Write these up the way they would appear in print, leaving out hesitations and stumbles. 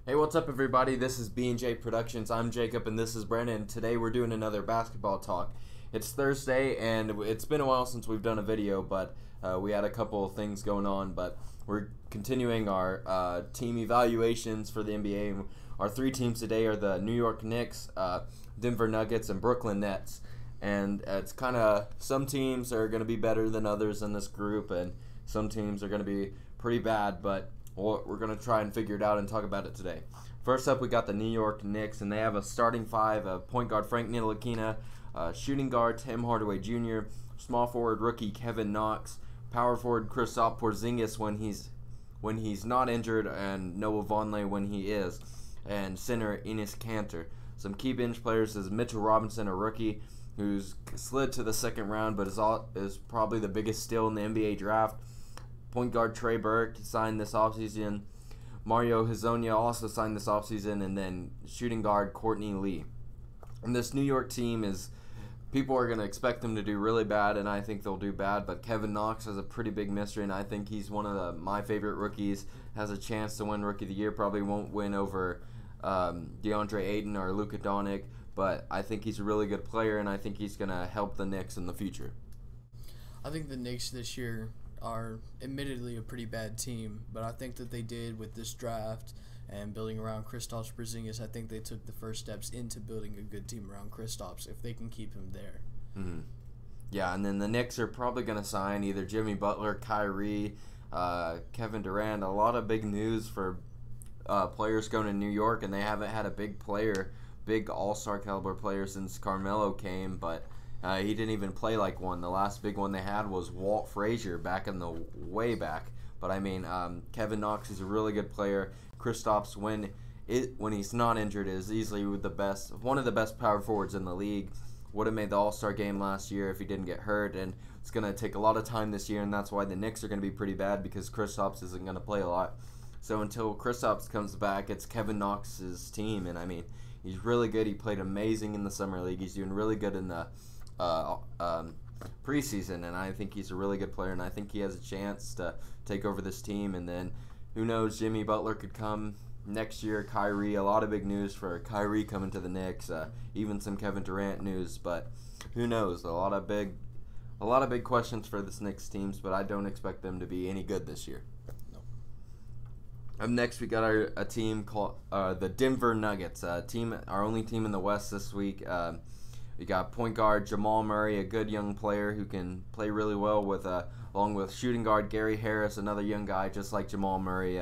Hey, what's up, everybody? This is BNJ Productions. I'm Jacob, and this is Brandon. Today, we're doing another basketball talk. It's Thursday, and it's been a while since we've done a video, but we had a couple of things going on. But we're continuing our team evaluations for the NBA. Our three teams today are the New York Knicks, Denver Nuggets, and Brooklyn Nets. And it's kind of, some teams are going to be better than others in this group, and some teams are going to be pretty bad, but we're going to try and figure it out and talk about it today. First up, we got the New York Knicks, and they have a starting five of point guard Frank Ntilikina, shooting guard Tim Hardaway Jr., small forward rookie Kevin Knox, power forward Kristaps Porzingis when he's not injured, and Noah Vonleh when he is, and center Enes Kanter. Some key bench players is Mitchell Robinson, a rookie who's slid to the second round, but is probably the biggest steal in the NBA draft. Point guard Trey Burke signed this offseason. Mario Hezonja also signed this offseason. And then shooting guard Courtney Lee. And this New York team is, people are going to expect them to do really bad, and I think they'll do bad. But Kevin Knox is a pretty big mystery, and I think he's one of my favorite rookies. Has a chance to win Rookie of the Year. Probably won't win over DeAndre Ayton or Luka Doncic, but I think he's a really good player, and I think he's going to help the Knicks in the future. I think the Knicks this year are admittedly a pretty bad team, but I think that they did with this draft and building around Kristaps Porzingis. I think they took the first steps into building a good team around Kristaps if they can keep him there. Mm-hmm. Yeah, and then the Knicks are probably going to sign either Jimmy Butler, Kyrie, Kevin Durant. A lot of big news for players going to New York, and they haven't had a big all-star caliber player since Carmelo came, but he didn't even play like one. The last big one they had was Walt Frazier back in the way back. But I mean, Kevin Knox is a really good player. Kristaps, when he's not injured, is easily one of the best power forwards in the league. Would have made the All-Star game last year if he didn't get hurt, and it's going to take a lot of time this year, and that's why the Knicks are going to be pretty bad, because Kristaps isn't going to play a lot. So until Kristaps comes back, it's Kevin Knox's team, and I mean, he's really good. He played amazing in the summer league. He's doing really good in the preseason, and I think he's a really good player, and I think he has a chance to take over this team. And then who knows, Jimmy Butler could come next year. Kyrie, a lot of big news for Kyrie coming to the Knicks, even some Kevin Durant news, but who knows, a lot of big questions for this Knicks teams, but I don't expect them to be any good this year. Up next, we got a team called the Denver Nuggets, our only team in the West this week. We got point guard Jamal Murray, a good young player who can play really well along with shooting guard Gary Harris, another young guy just like Jamal Murray.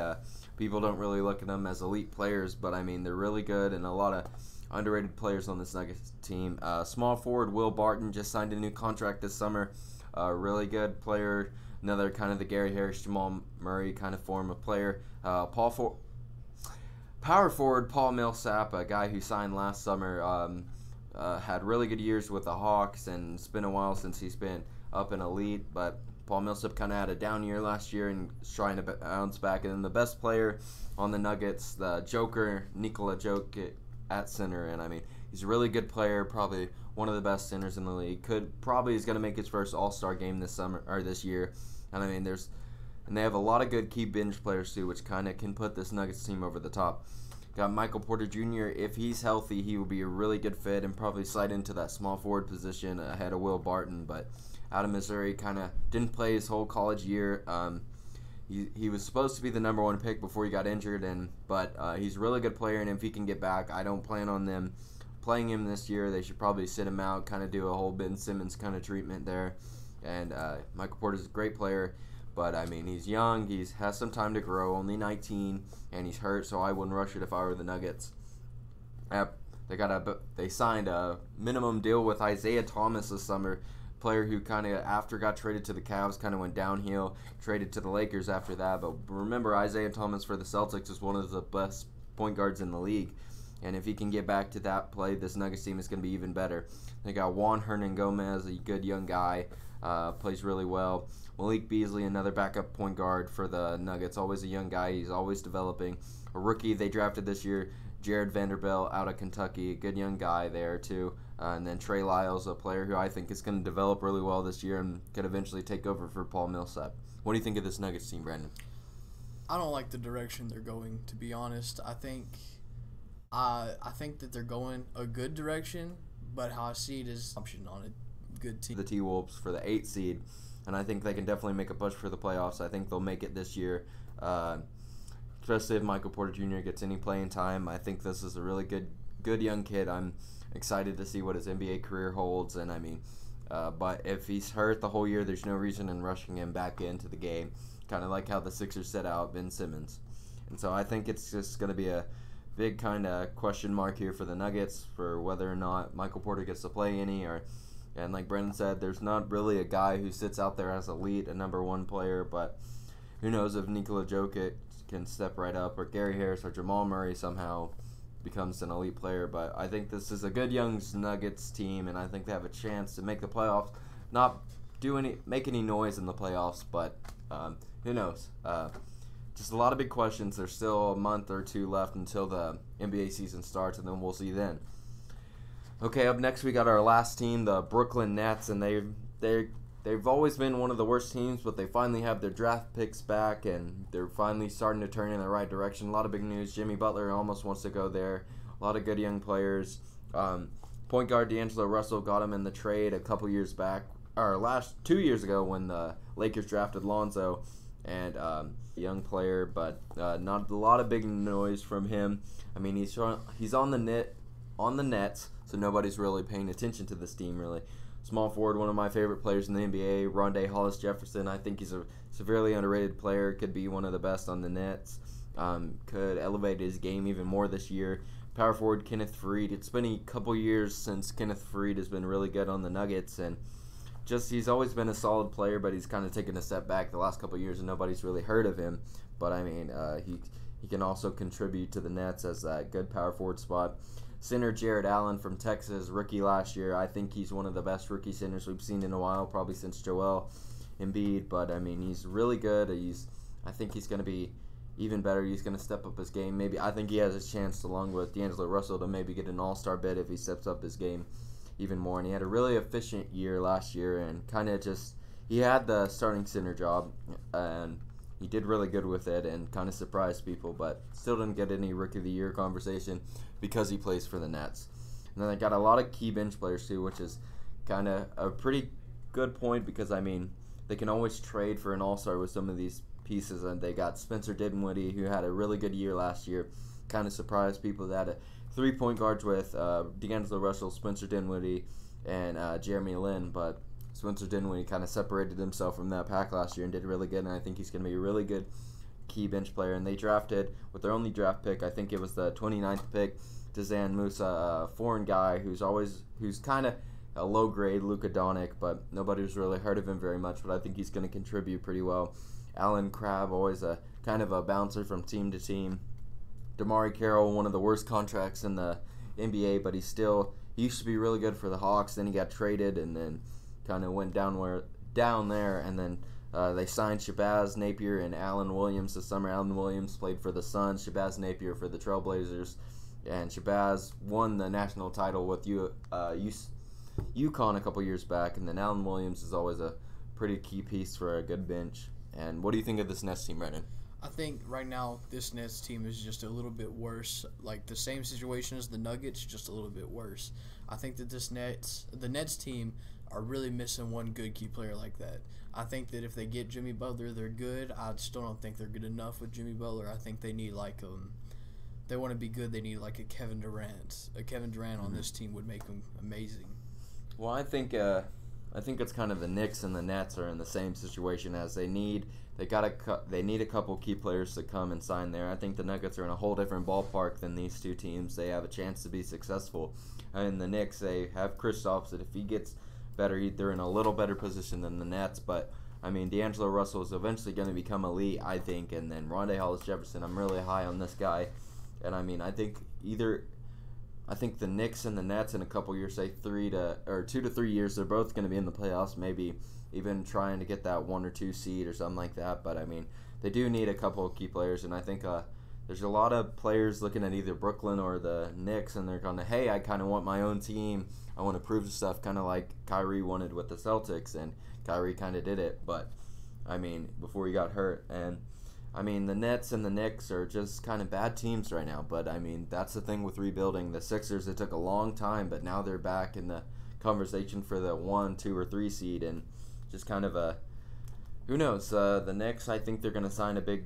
People don't really look at them as elite players, but I mean, they're really good, and a lot of underrated players on this Nuggets team. Small forward Will Barton just signed a new contract this summer. Really good player, another kind of the Gary Harris, Jamal Murray kind of form of player. Power forward Paul Millsap, a guy who signed last summer. Had really good years with the Hawks, and it's been a while since he's been up in elite, but Paul Millsap kind of had a down year last year and is trying to bounce back. And then the best player on the Nuggets, the Joker, Nikola Jokic at center, and I mean, he's a really good player, probably one of the best centers in the league. He's going to make his first All-Star game this year, and I mean, they have a lot of good key bench players too, which kind of can put this Nuggets team over the top. Got Michael Porter Jr. If he's healthy, he will be a really good fit and probably slide into that small forward position ahead of Will Barton. But out of Missouri, kind of didn't play his whole college year. He was supposed to be the number one pick before he got injured, but he's a really good player, and if he can get back, I don't plan on them playing him this year. They should probably sit him out, kind of do a whole Ben Simmons kind of treatment there. And Michael Porter's a great player. But, I mean, he's young, he has some time to grow, only 19, and he's hurt, so I wouldn't rush it if I were the Nuggets. They signed a minimum deal with Isaiah Thomas this summer, player who kind of, after got traded to the Cavs, kind of went downhill, traded to the Lakers after that. But remember, Isaiah Thomas for the Celtics is one of the best point guards in the league. And if he can get back to that play, this Nuggets team is going to be even better. They got Juan Hernan-Gomez, a good young guy, plays really well. Malik Beasley, another backup point guard for the Nuggets, always a young guy. He's always developing. A rookie they drafted this year, Jared Vanderbilt out of Kentucky, a good young guy there too. And then Trey Lyles, a player who I think is going to develop really well this year and could eventually take over for Paul Millsap. What do you think of this Nuggets team, Brandon? I don't like the direction they're going, to be honest. I think that they're going a good direction, but how I see it is option on a good team. The T-Wolves for the 8th seed, and I think they can definitely make a push for the playoffs. I think they'll make it this year, especially if Michael Porter Jr. gets any playing time. I think this is a really good young kid. I'm excited to see what his NBA career holds, and I mean, but if he's hurt the whole year, there's no reason in rushing him back into the game, kind of like how the Sixers set out Ben Simmons. And so I think it's just going to be a big kind of question mark here for the Nuggets for whether or not Michael Porter gets to play any, and like Brendan said, there's not really a guy who sits out there as elite, a number one player, but who knows if Nikola Jokic can step right up, or Gary Harris or Jamal Murray somehow becomes an elite player. But I think this is a good young Nuggets team, and I think they have a chance to make the playoffs. Not make any noise in the playoffs, but who knows? Just a lot of big questions. There's still a month or two left until the NBA season starts, and then we'll see then. Okay, up next we got our last team, the Brooklyn Nets, and they've always been one of the worst teams, but they finally have their draft picks back, and they're finally starting to turn in the right direction. A lot of big news. Jimmy Butler almost wants to go there. A lot of good young players. Point guard D'Angelo Russell got him in the trade a couple years back, or 2 years ago when the Lakers drafted Lonzo, and young player, but not a lot of big noise from him. I mean, he's on the Nets, so nobody's really paying attention to this team really. Small forward, one of my favorite players in the NBA, Rondé Hollis-Jefferson. I think he's a severely underrated player. Could be one of the best on the Nets. Could elevate his game even more this year. Power forward Kenneth Faried. It's been a couple years since Kenneth Faried has been really good on the Nuggets, and he's always been a solid player, but he's kind of taken a step back the last couple of years, and nobody's really heard of him. But I mean, he can also contribute to the Nets as a good power forward spot. Center Jared Allen from Texas, rookie last year. I think he's one of the best rookie centers we've seen in a while, probably since Joel Embiid. But I mean, he's really good. I think he's going to be even better. He's going to step up his game. I think he has a chance, along with D'Angelo Russell, to maybe get an all-star bid if he steps up his game even more. And he had a really efficient year last year, and kind of he had the starting center job, and he did really good with it and kind of surprised people, but still didn't get any Rookie of the Year conversation because he plays for the Nets. And then they got a lot of key bench players too, which is kind of a pretty good point, because I mean, they can always trade for an all-star with some of these pieces, and they got Spencer Dinwiddie, who had a really good year last year. Kind of surprised people. That had 3 point guards with D'Angelo Russell, Spencer Dinwiddie, and Jeremy Lin, but Spencer Dinwiddie kind of separated himself from that pack last year and did really good, and I think he's going to be a really good key bench player. And they drafted, with their only draft pick, I think it was the 29th pick, Dazan Musa, a foreign guy who's kind of a low-grade Luka Doncic, but nobody's really heard of him very much, but I think he's going to contribute pretty well. Alan Crabb, always a kind of a bouncer from team to team. DeMar Carroll, one of the worst contracts in the NBA, but he used to be really good for the Hawks, then he got traded, and then kind of went down there, and then they signed Shabazz Napier and Allen Williams this summer. Allen Williams played for the Suns, Shabazz Napier for the Trailblazers, and Shabazz won the national title with UConn a couple years back, and then Allen Williams is always a pretty key piece for a good bench. And what do you think of this Nets team, Brennan? I think right now this Nets team is just a little bit worse, like the same situation as the Nuggets, just a little bit worse. I think that the Nets team are really missing one good key player like that. I think that if they get Jimmy Butler, they're good. I still don't think they're good enough with Jimmy Butler. I think they need they want to be good, they need like a Kevin Durant. A Kevin Durant on this team would make them amazing. Well, I think it's kind of the Knicks and the Nets are in the same situation, as they need a couple key players to come and sign there. I think the Nuggets are in a whole different ballpark than these two teams. They have a chance to be successful. And the Knicks, they have Kristaps, that if he gets better, they're in a little better position than the Nets. But I mean, D'Angelo Russell is eventually going to become elite, I think, and then Rondé Hollis-Jefferson, I'm really high on this guy. And I mean, I think the Knicks and the Nets in a couple years, say 2 to 3 years, they're both going to be in the playoffs, maybe even trying to get that 1 or 2 seed or something like that. But I mean, they do need a couple of key players, and I think there's a lot of players looking at either Brooklyn or the Knicks, and they're going to, hey, I kind of want my own team. I want to prove stuff, kind of like Kyrie wanted with the Celtics, and Kyrie kind of did it, but I mean, before he got hurt. And I mean, the Nets and the Knicks are just kind of bad teams right now. But, I mean, that's the thing with rebuilding. The Sixers, it took a long time, but now they're back in the conversation for the 1, 2, or 3 seed. And just kind of a, who knows? The Knicks, I think they're going to sign a big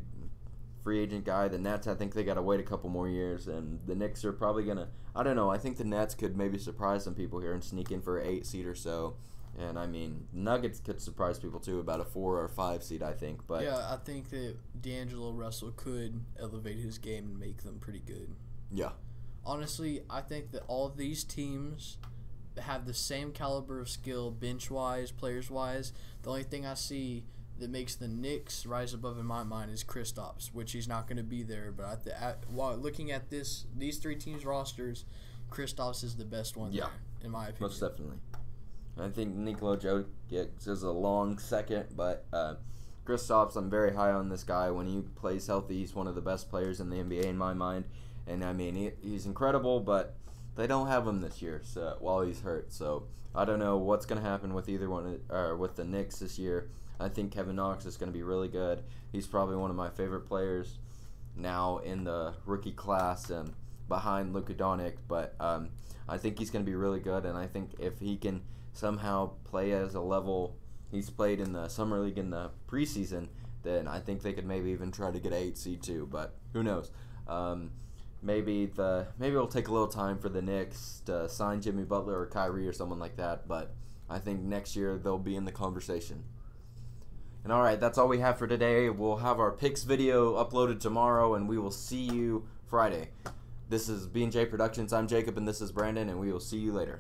free agent guy. The Nets, I think they got to wait a couple more years. And the Knicks are probably going to, I don't know, I think the Nets could maybe surprise some people here and sneak in for an 8 seed or so. And, I mean, Nuggets could surprise people, too, about a 4 or 5 seed, I think. But yeah, I think that D'Angelo Russell could elevate his game and make them pretty good. Yeah. Honestly, I think that all of these teams have the same caliber of skill, bench-wise, players-wise. The only thing I see that makes the Knicks rise above in my mind is Kristaps, which he's not going to be there. But while looking at these 3 teams' rosters, Kristaps is the best one there, in my opinion. Most definitely. I think Nikola Jokic is a long second, but Kristaps, I'm very high on this guy. When he plays healthy, he's one of the best players in the NBA in my mind. And, I mean, he's incredible, but they don't have him this year while he's hurt. So I don't know what's going to happen with either one, or with the Knicks this year. I think Kevin Knox is going to be really good. He's probably one of my favorite players now in the rookie class and behind Luka Doncic. But I think he's going to be really good, and I think if he can somehow play as a level he's played in the summer league in the preseason, then I think they could maybe even try to get an 8 seed too. But who knows? Maybe it'll take a little time for the Knicks to sign Jimmy Butler or Kyrie or someone like that. But I think next year they'll be in the conversation. And all right, that's all we have for today. We'll have our picks video uploaded tomorrow, and we will see you Friday. This is BNJ Productions. I'm Jacob, and this is Brandon, and we will see you later.